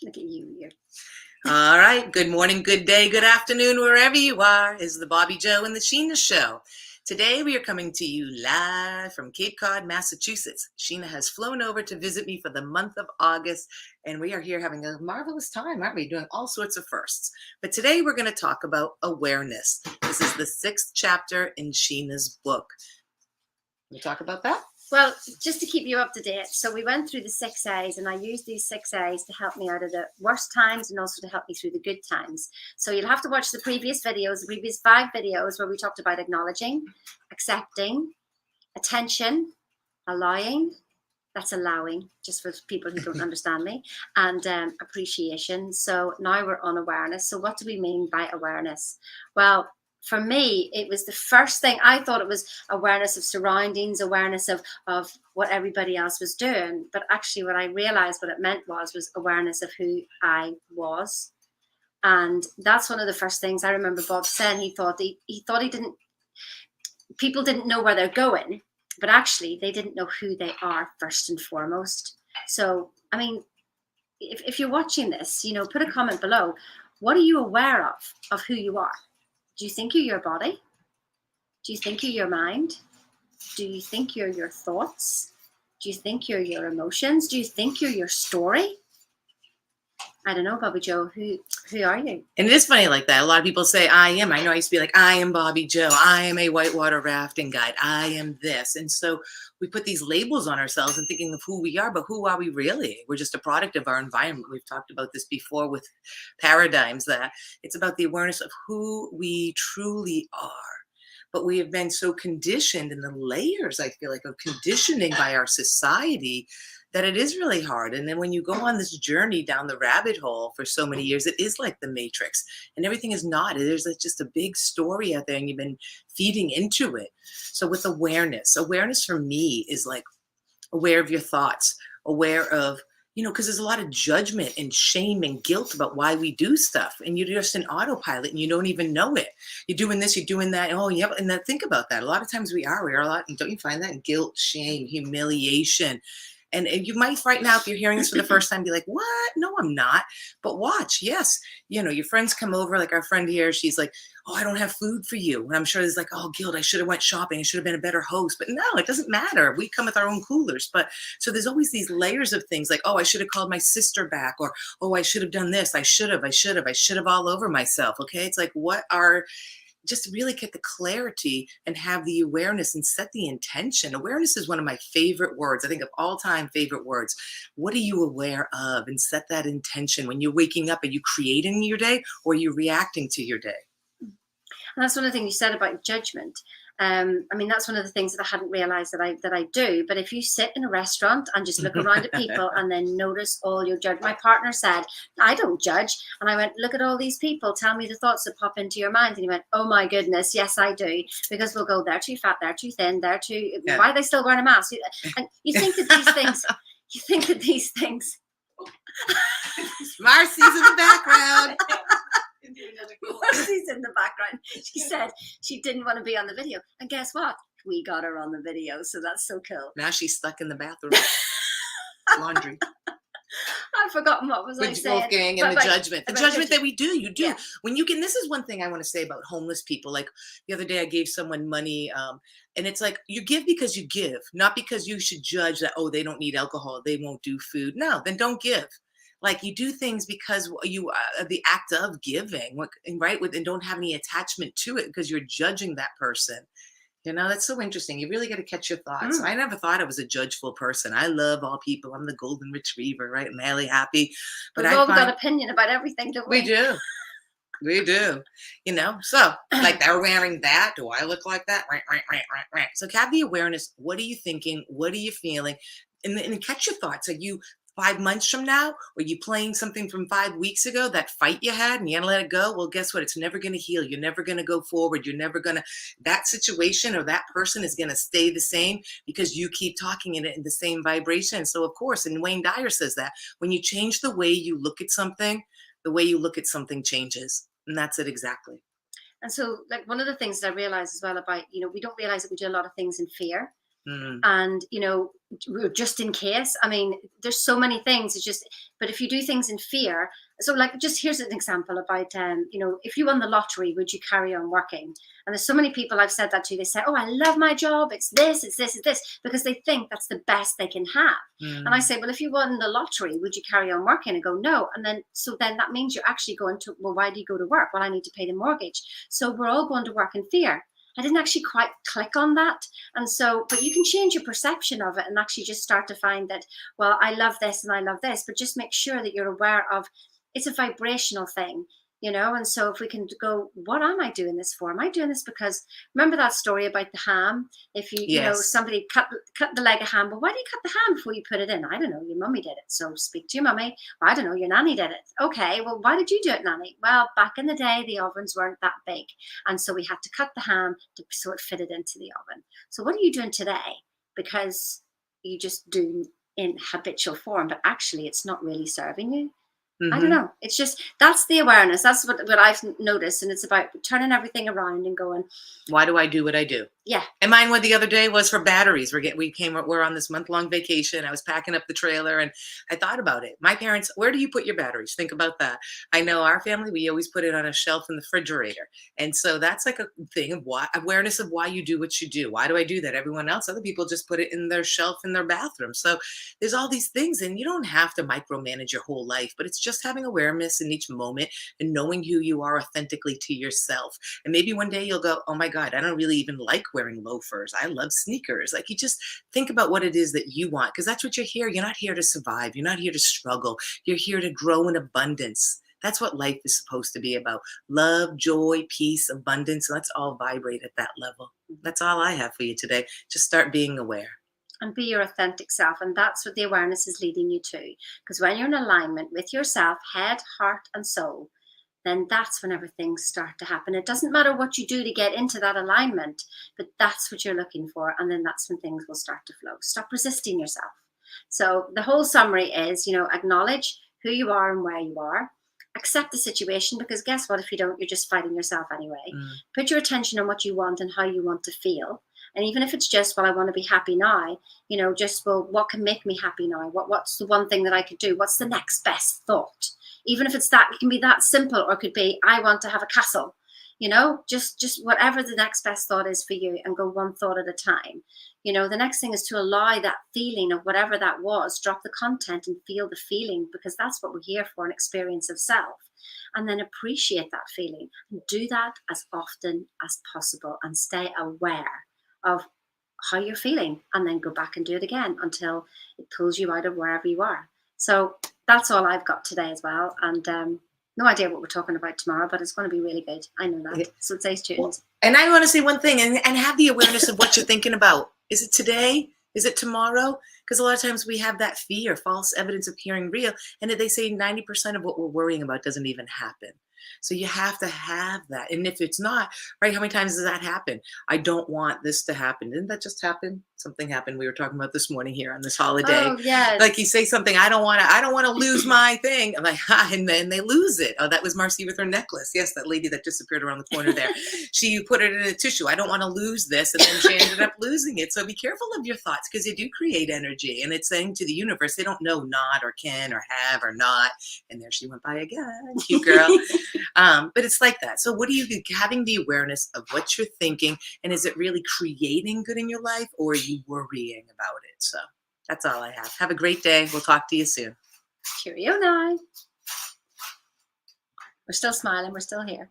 Look at you. All right. Good morning, good day, good afternoon, wherever you are. Is the Bobbi Jo and the Sheena Show. Today we are coming to you live from Cape Cod, Massachusetts. Sheena has flown over to visit me for the month of August, and we are here having a marvelous time, aren't we? Doing all sorts of firsts. But today we're going to talk about awareness. This is the 6th chapter in Sheena's book. We'll talk about that. Well, just to keep you up to date, so we went through the 6 A's, and I used these 6 A's to help me out of the worst times and also to help me through the good times. So you'll have to watch the previous 5 videos where we talked about acknowledging, accepting, attention, allowing, that's allowing, just for people who don't understand me, and appreciation. So now we're on awareness. So what do we mean by awareness? Well, for me, it was the first thing. I thought it was awareness of surroundings, awareness of what everybody else was doing. But actually what I realized what it meant was awareness of who I was. And that's one of the first things I remember Bob saying. He thought people didn't know where they're going, but actually they didn't know who they are first and foremost. So, I mean, if you're watching this, put a comment below. What are you aware of who you are? Do you think you're your body? Do you think you're your mind? Do you think you're your thoughts? Do you think you're your emotions? Do you think you're your story? I don't know, Bobbi Jo, who are you? And it is funny like that. A lot of people say, I am. I know I used to be like, I am Bobbi Jo. I am a whitewater rafting guide. I am this. And so we put these labels on ourselves and thinking of who we are, but who are we really? We're just a product of our environment. We've talked about this before with paradigms, that it's about the awareness of who we truly are. But we have been so conditioned in the layers, I feel like, of conditioning by our society, that it is really hard. And then when you go on this journey down the rabbit hole for so many years, it is like the Matrix, and everything is not. There's like just a big story out there, and you've been feeding into it. So with awareness for me is like aware of your thoughts, aware of, because there's a lot of judgment and shame and guilt about why we do stuff. And you're just an autopilot and you don't even know it. You're doing this, you're doing that. Oh, yeah. And then think about that. A lot of times we are a lot. And don't you find that? Guilt, shame, humiliation. And you might right now, if you're hearing this for the first time, be like, what? No, I'm not. But watch. Yes. Your friends come over, like our friend here. She's like, oh, I don't have food for you. And I'm sure there's like, oh, guilt. I should have went shopping. I should have been a better host. But no, it doesn't matter. We come with our own coolers. But so there's always these layers of things like, oh, I should have called my sister back, or, oh, I should have done this. I should have all over myself. Okay. It's like, just really get the clarity and have the awareness and set the intention. Awareness is one of my favorite words. I think of all time favorite words. What are you aware of? And set that intention. When you're waking up, are you creating your day, or are you reacting to your day? And that's one of the things you said about judgment. That's one of the things that I hadn't realized that I do. But if you sit in a restaurant and just look around at people and then notice all your judge. My partner said, I don't judge. And I went, look at all these people. Tell me the thoughts that pop into your mind. And he went, oh my goodness, yes, I do. Because we'll go, they're too fat, they're too thin, they're too, why are they still wearing a mask? And you think that these things, Marcy's in the background. Marcy's in the background. She said she didn't want to be on the video. And guess what? We got her on the video. So that's so cool. Now she's stuck in the bathroom. Laundry. I've forgotten what was I saying. Wolfgang and the judgment. The judgment that we do. You do. Yeah. When you can, this is one thing I want to say about homeless people. Like the other day I gave someone money, and it's like, you give because you give, not because you should judge that, oh, they don't need alcohol, they won't do food. No, then don't give. Like, you do things because you the act of giving, right? And don't have any attachment to it because you're judging that person. That's so interesting. You really got to catch your thoughts. I never thought I was a judgeful person. I love all people. I'm the golden retriever, right? Madly happy. But we've all got opinion about everything, don't we? We do. We do. So like, they're wearing that. Do I look like that? Right. So have the awareness. What are you thinking? What are you feeling? And catch your thoughts. Are you 5 months from now? Were you playing something from 5 weeks ago, that fight you had, and you had to let it go? Well, guess what? It's never going to heal. You're never going to go forward. That situation or that person is going to stay the same because you keep talking in it in the same vibration. So of course, and Wayne Dyer says that when you change the way you look at something, the way you look at something changes. And that's it exactly. And so, like, one of the things that I realized as well about, we don't realize that we do a lot of things in fear. Mm. And, just in case, I mean, there's so many things. It's just, but if you do things in fear, so like, just here's an example about, if you won the lottery, would you carry on working? And there's so many people I've said that to. They say, oh, I love my job. It's this, it's this, it's this, because they think that's the best they can have. Mm. And I say, well, if you won the lottery, would you carry on working? And go, no. And then, so then that means you're actually going to, well, why do you go to work? Well, I need to pay the mortgage. So we're all going to work in fear. I didn't actually quite click on that. And so, but you can change your perception of it and actually just start to find that, well, I love this and I love this, but just make sure that you're aware of it's a vibrational thing, and so if we can go, what am I doing this for? Am I doing this because, remember that story about the ham? If Yes. somebody cut the leg of ham, but why do you cut the ham before you put it in? I don't know, your mummy did it. So speak to your mummy. I don't know, your nanny did it. Okay, well, why did you do it, nanny? Well, back in the day, the ovens weren't that big. And so we had to cut the ham so it fitted into the oven. So what are you doing today? Because you just do in habitual form, but actually it's not really serving you. I don't know. It's just, that's the awareness. That's what I've noticed. And it's about turning everything around and going, Why do I do what I do? yeah. And mine the other day was for batteries. We're on this month-long vacation. I was packing up the trailer and I thought about it. My parents, where do you put your batteries? Think about that. I know our family, we always put it on a shelf in the refrigerator. And so that's like a thing of awareness of why you do what you do. Why do I do that? Everyone else, other people just put it in their shelf in their bathroom. So there's all these things, and you don't have to micromanage your whole life, but it's just having awareness in each moment and knowing who you are authentically to yourself. And maybe one day you'll go, oh my God, I don't really even like wearing loafers. I love sneakers. Like, you just think about what it is that you want, because that's what you're here. You're not here to survive. You're not here to struggle. You're here to grow in abundance. That's what life is supposed to be about. Love, joy, peace, abundance. Let's all vibrate at that level. That's all I have for you today. Just start being aware. And be your authentic self. And that's what the awareness is leading you to. Because when you're in alignment with yourself, head, heart, and soul, then that's when everything starts to happen. It doesn't matter what you do to get into that alignment, but that's what you're looking for. And then that's when things will start to flow. Stop resisting yourself. So the whole summary is, acknowledge who you are and where you are. Accept the situation, because guess what? If you don't, you're just fighting yourself anyway. Put your attention on what you want and how you want to feel. And even if it's just, well, I want to be happy now, just, well, what can make me happy now? What's the one thing that I could do? What's the next best thought? Even if it's that, it can be that simple, or it could be, I want to have a castle, just whatever the next best thought is for you, and go one thought at a time. The next thing is to allow that feeling of whatever that was, drop the content and feel the feeling, because that's what we're here for, an experience of self. And then appreciate that feeling and do that as often as possible, and stay aware of how you're feeling, and then go back and do it again until it pulls you out of wherever you are. So that's all I've got today as well. And no idea what we're talking about tomorrow, but it's going to be really good. I know that. So stay tuned. Well, and I want to say one thing, and have the awareness of what you're thinking about. Is it today? Is it tomorrow? Because a lot of times we have that fear, false evidence appearing real. And they say 90% of what we're worrying about doesn't even happen. So you have to have that. And if it's not, right, how many times does that happen? I don't want this to happen. Didn't that just happen? Something happened. We were talking about this morning here on this holiday. Oh, yes. Like, you say something, I don't want to lose my thing. I'm like, and then they lose it. Oh, that was Marcy with her necklace. Yes, that lady that disappeared around the corner there. She put it in a tissue. I don't want to lose this. And then she ended up losing it. So be careful of your thoughts, because they do create energy. And it's saying to the universe, they don't know not or can or have or not. And there she went by again. Cute girl. But it's like that. So what are you having the awareness of what you're thinking, and is it really creating good in your life, or are you worrying about it? So that's all I have. Have a great day. We'll talk to you soon. Cheerio now. We're still smiling. We're still here.